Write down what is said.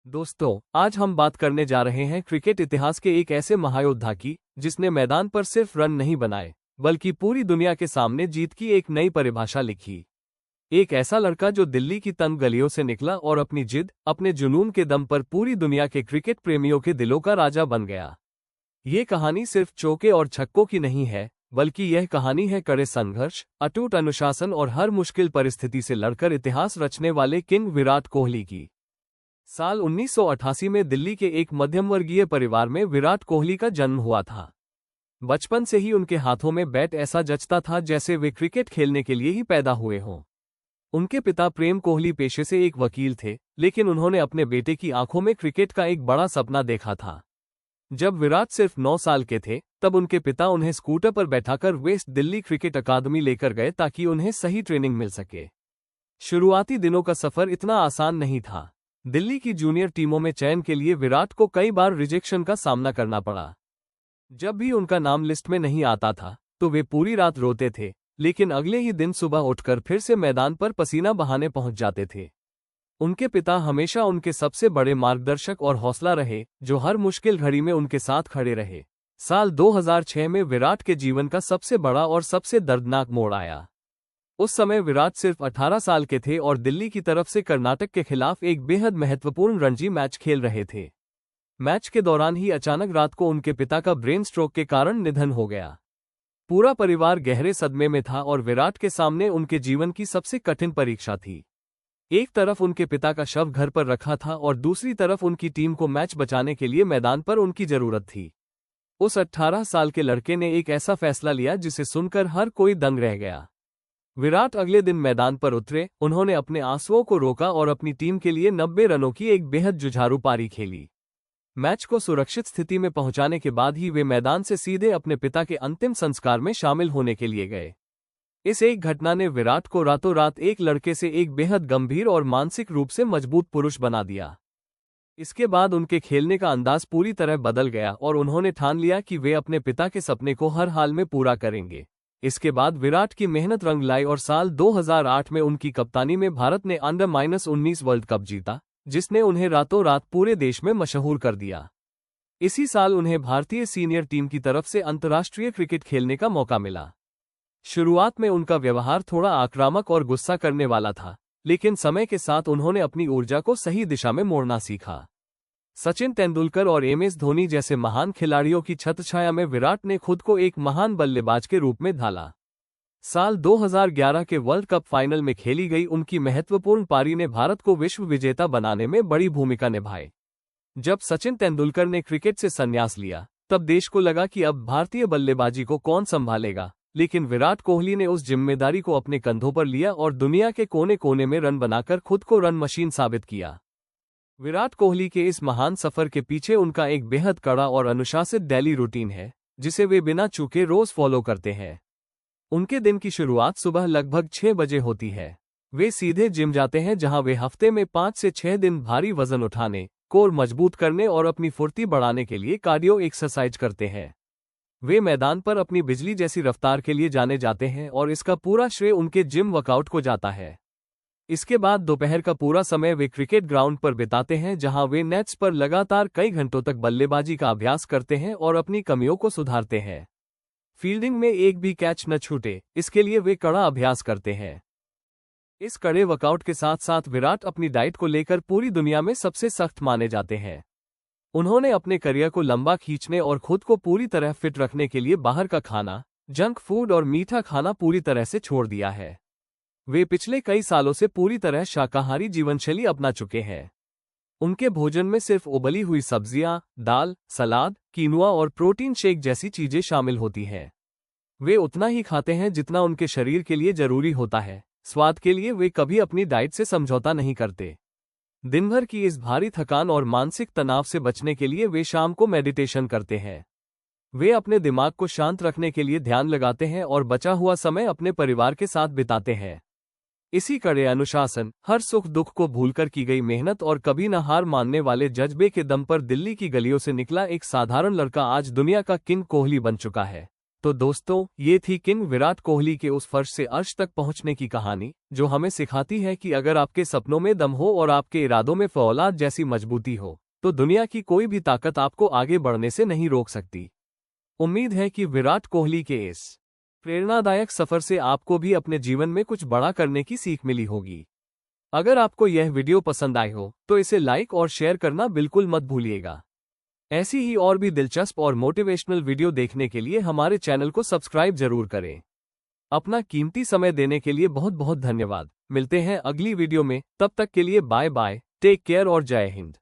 दोस्तों, आज हम बात करने जा रहे हैं क्रिकेट इतिहास के एक ऐसे महायोद्धा की जिसने मैदान पर सिर्फ रन नहीं बनाए बल्कि पूरी दुनिया के सामने जीत की एक नई परिभाषा लिखी। एक ऐसा लड़का जो दिल्ली की तंग गलियों से निकला और अपनी जिद, अपने जुनून के दम पर पूरी दुनिया के क्रिकेट प्रेमियों के दिलों का राजा बन गया। ये कहानी सिर्फ चौके और छक्कों की नहीं है, बल्कि यह कहानी है कड़े संघर्ष, अटूट अनुशासन और हर मुश्किल परिस्थिति से लड़कर इतिहास रचने वाले किंग विराट कोहली की। साल 1988 में दिल्ली के एक मध्यमवर्गीय परिवार में विराट कोहली का जन्म हुआ था। बचपन से ही उनके हाथों में बैट ऐसा जचता था जैसे वे क्रिकेट खेलने के लिए ही पैदा हुए हों। उनके पिता प्रेम कोहली पेशे से एक वकील थे, लेकिन उन्होंने अपने बेटे की आंखों में क्रिकेट का एक बड़ा सपना देखा था। जब विराट सिर्फ 9 साल के थे, तब उनके पिता उन्हें स्कूटर पर बैठाकर वेस्ट दिल्ली क्रिकेट अकादमी लेकर गए ताकि उन्हें सही ट्रेनिंग मिल सके। शुरुआती दिनों का सफर इतना आसान नहीं था। दिल्ली की जूनियर टीमों में चयन के लिए विराट को कई बार रिजेक्शन का सामना करना पड़ा। जब भी उनका नाम लिस्ट में नहीं आता था, तो वे पूरी रात रोते थे, लेकिन अगले ही दिन सुबह उठकर फिर से मैदान पर पसीना बहाने पहुंच जाते थे। उनके पिता हमेशा उनके सबसे बड़े मार्गदर्शक और हौसला रहे, जो हर मुश्किल घड़ी में उनके साथ खड़े रहे। साल 2006 में विराट के जीवन का सबसे बड़ा और सबसे दर्दनाक मोड़ आया। उस समय विराट सिर्फ 18 साल के थे और दिल्ली की तरफ से कर्नाटक के खिलाफ एक बेहद महत्वपूर्ण रणजी मैच खेल रहे थे। मैच के दौरान ही अचानक रात को उनके पिता का ब्रेन स्ट्रोक के कारण निधन हो गया। पूरा परिवार गहरे सदमे में था और विराट के सामने उनके जीवन की सबसे कठिन परीक्षा थी। एक तरफ उनके पिता का शव घर पर रखा था और दूसरी तरफ उनकी टीम को मैच बचाने के लिए मैदान पर उनकी जरूरत थी। उस 18 साल के लड़के ने एक ऐसा फैसला लिया जिसे सुनकर हर कोई दंग रह गया। विराट अगले दिन मैदान पर उतरे, उन्होंने अपने आंसुओं को रोका और अपनी टीम के लिए 90 रनों की एक बेहद जुझारू पारी खेली। मैच को सुरक्षित स्थिति में पहुंचाने के बाद ही वे मैदान से सीधे अपने पिता के अंतिम संस्कार में शामिल होने के लिए गए। इस एक घटना ने विराट को रातों रात एक लड़के से एक बेहद गंभीर और मानसिक रूप से मजबूत पुरुष बना दिया। इसके बाद उनके खेलने का अंदाज पूरी तरह बदल गया और उन्होंने ठान लिया कि वे अपने पिता के सपने को हर हाल में पूरा करेंगे। इसके बाद विराट की मेहनत रंग लाई और साल 2008 में उनकी कप्तानी में भारत ने अंडर-19 वर्ल्ड कप जीता, जिसने उन्हें रातों रात पूरे देश में मशहूर कर दिया। इसी साल उन्हें भारतीय सीनियर टीम की तरफ से अंतर्राष्ट्रीय क्रिकेट खेलने का मौका मिला। शुरुआत में उनका व्यवहार थोड़ा आक्रामक और गुस्सा करने वाला था, लेकिन समय के साथ उन्होंने अपनी ऊर्जा को सही दिशा में मोड़ना सीखा। सचिन तेंदुलकर और एमएस धोनी जैसे महान खिलाड़ियों की छत्रछाया में विराट ने खुद को एक महान बल्लेबाज के रूप में ढाला। साल 2011 के वर्ल्ड कप फाइनल में खेली गई उनकी महत्वपूर्ण पारी ने भारत को विश्व विजेता बनाने में बड़ी भूमिका निभाई। जब सचिन तेंदुलकर ने क्रिकेट से संन्यास लिया, तब देश को लगा कि अब भारतीय बल्लेबाजी को कौन संभालेगा, लेकिन विराट कोहली ने उस जिम्मेदारी को अपने कंधों पर लिया और दुनिया के कोने कोने में रन बनाकर खुद को रन मशीन साबित किया। विराट कोहली के इस महान सफर के पीछे उनका एक बेहद कड़ा और अनुशासित डेली रूटीन है, जिसे वे बिना चूके रोज फॉलो करते हैं। उनके दिन की शुरुआत सुबह लगभग 6 बजे होती है। वे सीधे जिम जाते हैं, जहां वे हफ्ते में 5 से 6 दिन भारी वजन उठाने, कोर मजबूत करने और अपनी फुर्ती बढ़ाने के लिए कार्डियो एक्सरसाइज करते हैं। वे मैदान पर अपनी बिजली जैसी रफ्तार के लिए जाने जाते हैं और इसका पूरा श्रेय उनके जिम वर्कआउट को जाता है। इसके बाद दोपहर का पूरा समय वे क्रिकेट ग्राउंड पर बिताते हैं, जहां वे नेट्स पर लगातार कई घंटों तक बल्लेबाजी का अभ्यास करते हैं और अपनी कमियों को सुधारते हैं। फील्डिंग में एक भी कैच न छूटे, इसके लिए वे कड़ा अभ्यास करते हैं। इस कड़े वर्कआउट के साथ साथ विराट अपनी डाइट को लेकर पूरी दुनिया में सबसे सख्त माने जाते हैं। उन्होंने अपने करियर को लंबा खींचने और खुद को पूरी तरह फिट रखने के लिए बाहर का खाना, जंक फूड और मीठा खाना पूरी तरह से छोड़ दिया है। वे पिछले कई सालों से पूरी तरह शाकाहारी जीवनशैली अपना चुके हैं। उनके भोजन में सिर्फ उबली हुई सब्जियां, दाल, सलाद, कीनुआ और प्रोटीन शेक जैसी चीजें शामिल होती हैं। वे उतना ही खाते हैं जितना उनके शरीर के लिए जरूरी होता है। स्वाद के लिए वे कभी अपनी डाइट से समझौता नहीं करते। दिन भर की इस भारी थकान और मानसिक तनाव से बचने के लिए वे शाम को मेडिटेशन करते हैं। वे अपने दिमाग को शांत रखने के लिए ध्यान लगाते हैं और बचा हुआ समय अपने परिवार के साथ बिताते हैं। इसी कड़े अनुशासन, हर सुख दुख को भूलकर की गई मेहनत और कभी न हार मानने वाले जज्बे के दम पर दिल्ली की गलियों से निकला एक साधारण लड़का आज दुनिया का किंग कोहली बन चुका है। तो दोस्तों, ये थी किंग विराट कोहली के उस फर्श से अर्श तक पहुंचने की कहानी, जो हमें सिखाती है कि अगर आपके सपनों में दम हो और आपके इरादों में फौलाद जैसी मजबूती हो, तो दुनिया की कोई भी ताकत आपको आगे बढ़ने से नहीं रोक सकती। उम्मीद है कि विराट कोहली के इस प्रेरणादायक सफर से आपको भी अपने जीवन में कुछ बड़ा करने की सीख मिली होगी। अगर आपको यह वीडियो पसंद आई हो, तो इसे लाइक और शेयर करना बिल्कुल मत भूलिएगा। ऐसी ही और भी दिलचस्प और मोटिवेशनल वीडियो देखने के लिए हमारे चैनल को सब्सक्राइब जरूर करें। अपना कीमती समय देने के लिए बहुत बहुत धन्यवाद। मिलते हैं अगली वीडियो में, तब तक के लिए बाय बाय, टेक केयर और जय हिंद।